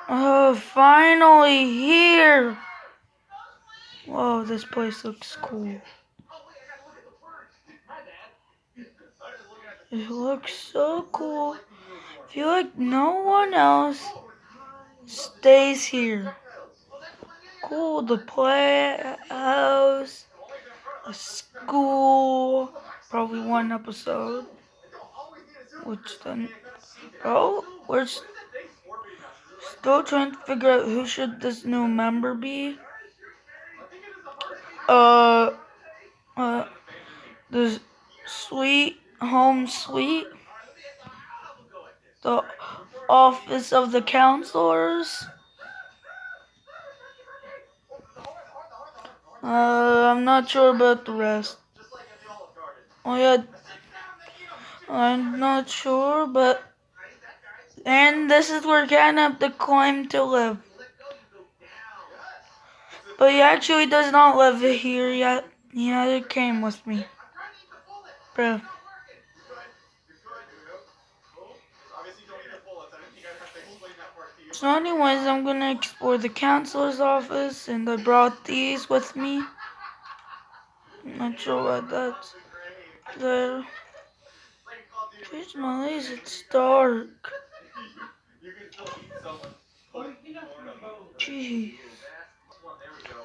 Oh, finally here! Whoa, this place looks cool. It looks so cool. I feel like no one else stays here. Cool, the playhouse, a school, probably one episode. Which then, oh, we're still trying to figure out who should this new member be. The sweet home suite, the office of the counselors. I'm not sure about the rest. Oh yeah, I'm not sure, and this is where Cat have to climb to live. But he actually does not live here yet. He never came with me. Bruh. So anyways, I'm gonna explore the counselor's office, and I brought these with me. I'm not sure what that's there. Jeez, Malaise, it's dark. Jeez.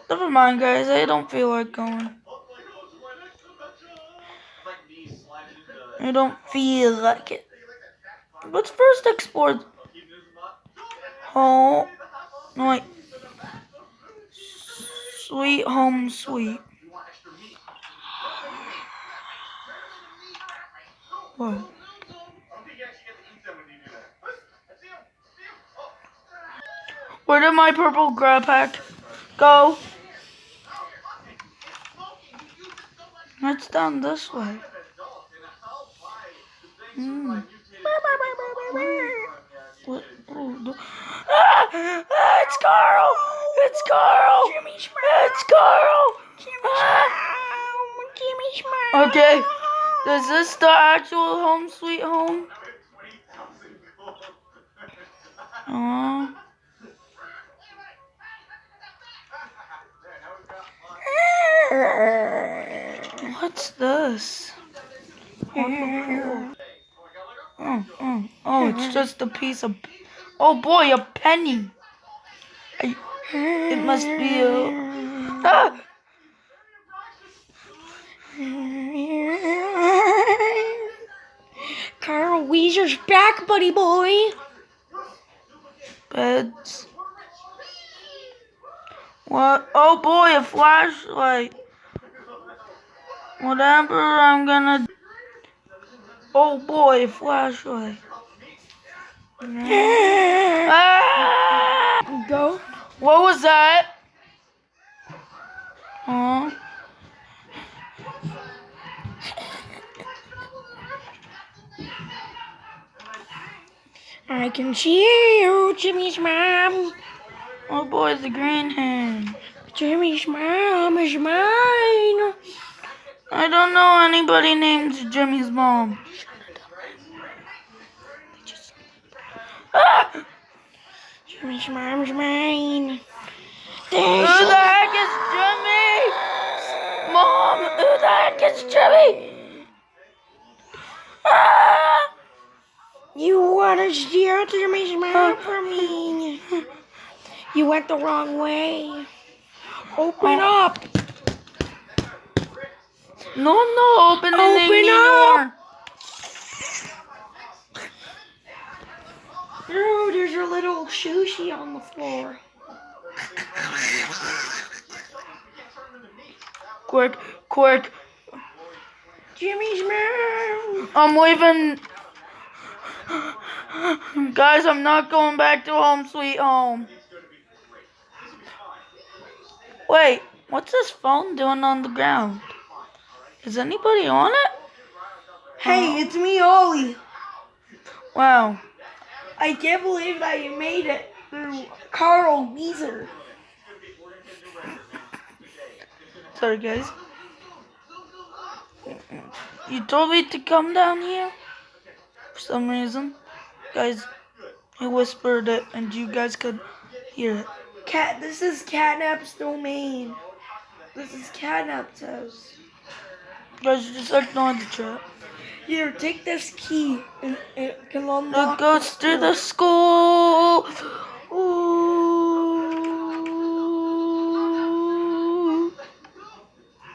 Never mind, guys. I don't feel like going. I don't feel like it. Let's first explore home. No, wait. Sweet home suite. Whoa. Where did my purple grab pack go? It's down this way. What? It's Carl! It's Carl! Jimmy Smile! It's Carl! Jimmy Smile! Okay, is this the actual home sweet home? What's this? Oh, it's just a piece of... Oh boy, a penny! It must be a... Ah! Carl Weezer's back, buddy boy! Beds. What? Oh boy, a flashlight. Whatever I'm gonna... Oh boy, a flashlight. Ah! Go. What was that? Huh? I can see you, Jimmy's mom. Oh boy, the green hand. Jimmy's mom is mine. I don't know anybody named Jimmy's mom. Ah! Jimmy's mom's mine. Who the heck is Jimmy? Mom, who the heck is Jimmy? Ah! You want to steal Jimmy's mom from me? You went the wrong way. Open up. No, I'm not opening Open anymore. Oh, there's a little sushi on the floor. Quick. Jimmy's mom. I'm leaving. Guys, I'm not going back to home sweet home. Wait, what's this phone doing on the ground? Is anybody on it? Hey, it's me, Ollie. Wow. I can't believe that you made it through Carl Weezer. Sorry, guys. You told me to come down here for some reason. Guys, He whispered it, and you guys could hear it. This is Catnap's domain. This is Catnap's house. Guys, just ignore the chat. Here, take this key and it can It unlock. goes to the school. Ooh.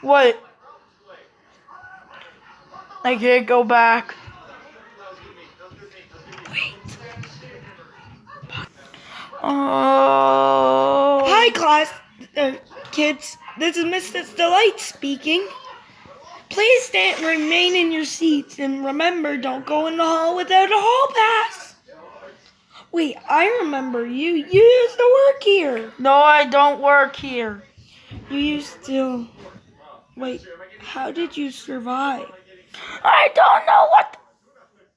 What? I can't go back. Wait. Oh. Hi, class, kids. This is Mrs. Delight speaking. Please remain in your seats, and remember, don't go in the hall without a hall pass. Wait, I remember you. You used to work here. No, I don't work here. You used to. Wait, how did you survive? I don't know what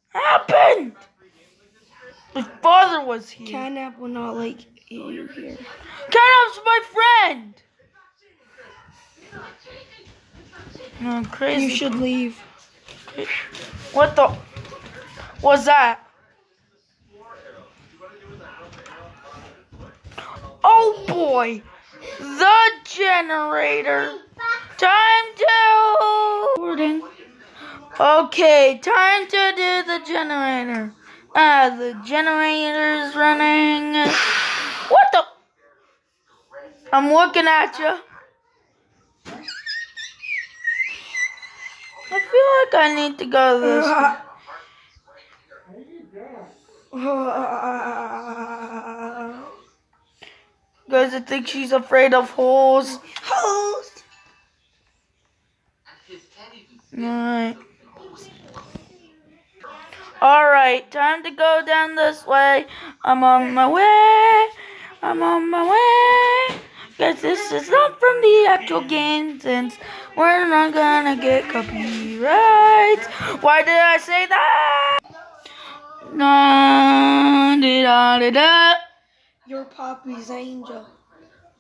happened. My father was here. Catnap will not like you here. Catnap's my friend. No, I'm crazy. You should leave. What the? What's that? Oh boy, the generator. Time to. Okay, time to do the generator. The generator's running. What the? I'm looking at you. I feel like I need to go this way. Guys, I think she's afraid of holes. Holes. Alright, time to go down this way. I'm on my way. Guys, this is not from the actual game since we're not gonna get copyrights. Why did I say that? Da-da-da-da. Your Poppy's angel.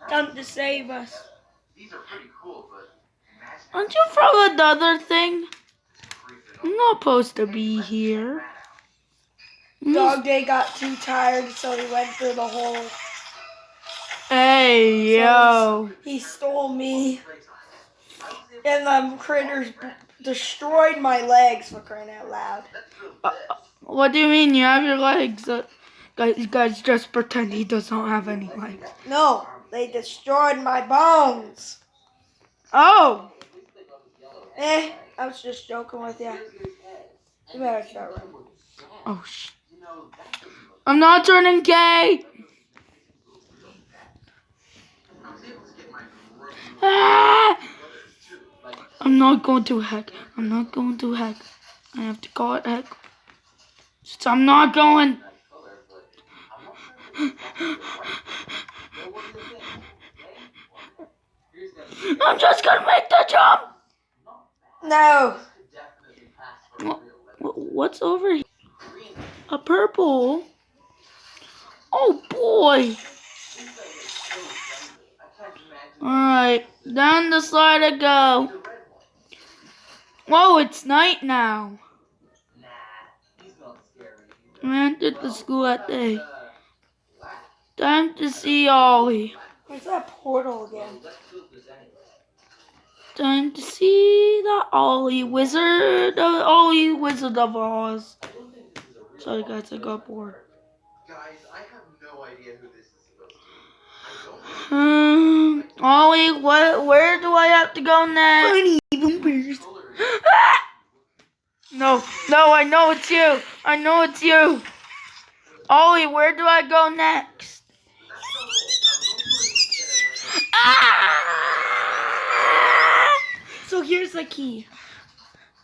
Come to save us. Aren't you from another thing? I'm not supposed to be here. Dog Day got too tired, so he went through the hole. Hey, yo. He stole me. And the critters destroyed my legs, for crying out loud. What do you mean you have your legs? Guys, just pretend he does not have any legs. No, they destroyed my bones. Oh. I was just joking with you. You better start running. Oh, I'm not turning gay. Ah! I'm not going to heck. I have to call it heck. So I'm not going. I'm just gonna make the jump. No. What's over here? A purple. Oh boy. Alright, down the slide I go. Whoa, it's night now. I entered the school at day. Time to see Ollie. Where's that portal again? Time to see the Ollie Wizard of Oz. Sorry guys, I got bored. Ollie, where do I have to go next? Funny bumpers. No, I know it's you. Ollie, where do I go next? So here's the key.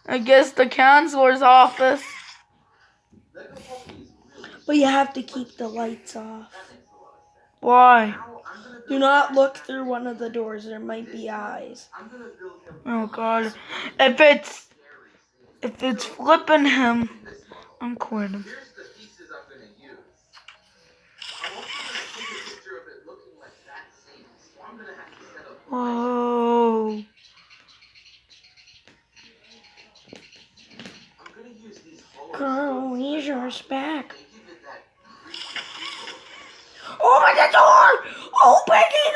I guess the counselor's office. But you have to keep the lights off. Why? Do not look through one of the doors. There might be eyes. Oh God. If it's flipping him, I'm quitting. Whoa. Girl, here's yours back.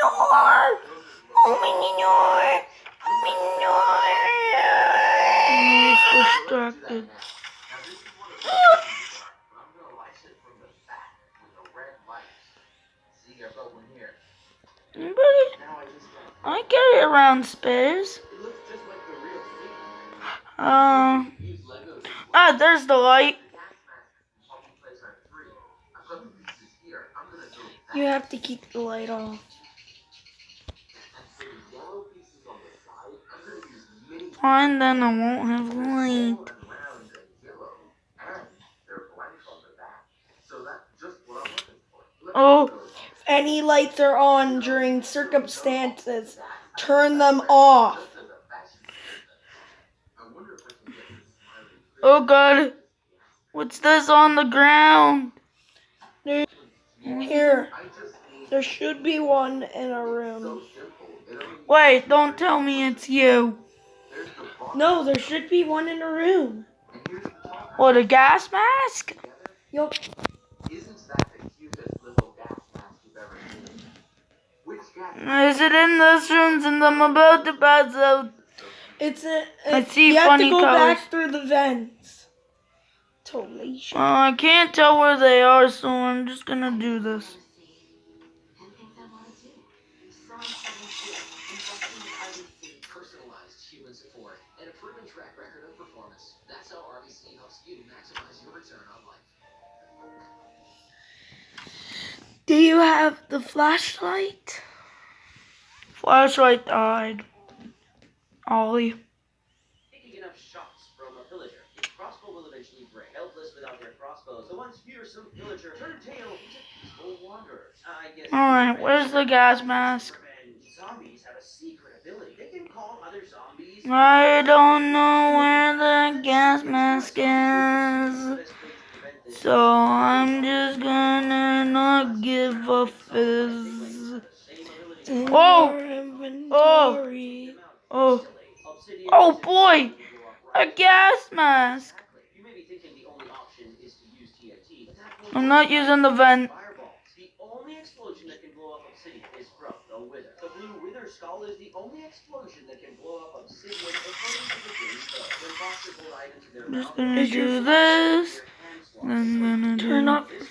door! Open the door! Open the door! I'm distracted. Anybody? I carry around spares. There's the light. You have to keep the light off. Fine, then I won't have light. Oh, If any lights are on during circumstances, turn them off. oh God. What's this on the ground? Here, there should be one in a room. Wait, don't tell me it's you. No, there should be one in a room. What, a gas mask? Yup. Is it in this room since I'm about to pass out? I see you have funny to go colors. back through the vents. Totally sure. I can't tell where they are, so I'm just gonna do this. Do you have the flashlight? Flashlight died. Ollie. Taking enough shots from a pillager, its crossbow will eventually break. Helpless without their crossbows, the once fearsome pillager turned tail into peaceful wanderers. I guess. Alright, where's the gas mask? Zombies have a secret ability. They can call other zombies. I don't know where the gas mask is, so I'm just gonna not give a fizz. Oh! Oh! Oh boy! A gas mask! I'm not using the vent. The only explosion that can blow up obsidian is from the wither. The blue wither skull is the only explosion that can blow up obsidian according to the game code. When boxers will ride into their I'm just gonna do this. Then I'm gonna Turn off your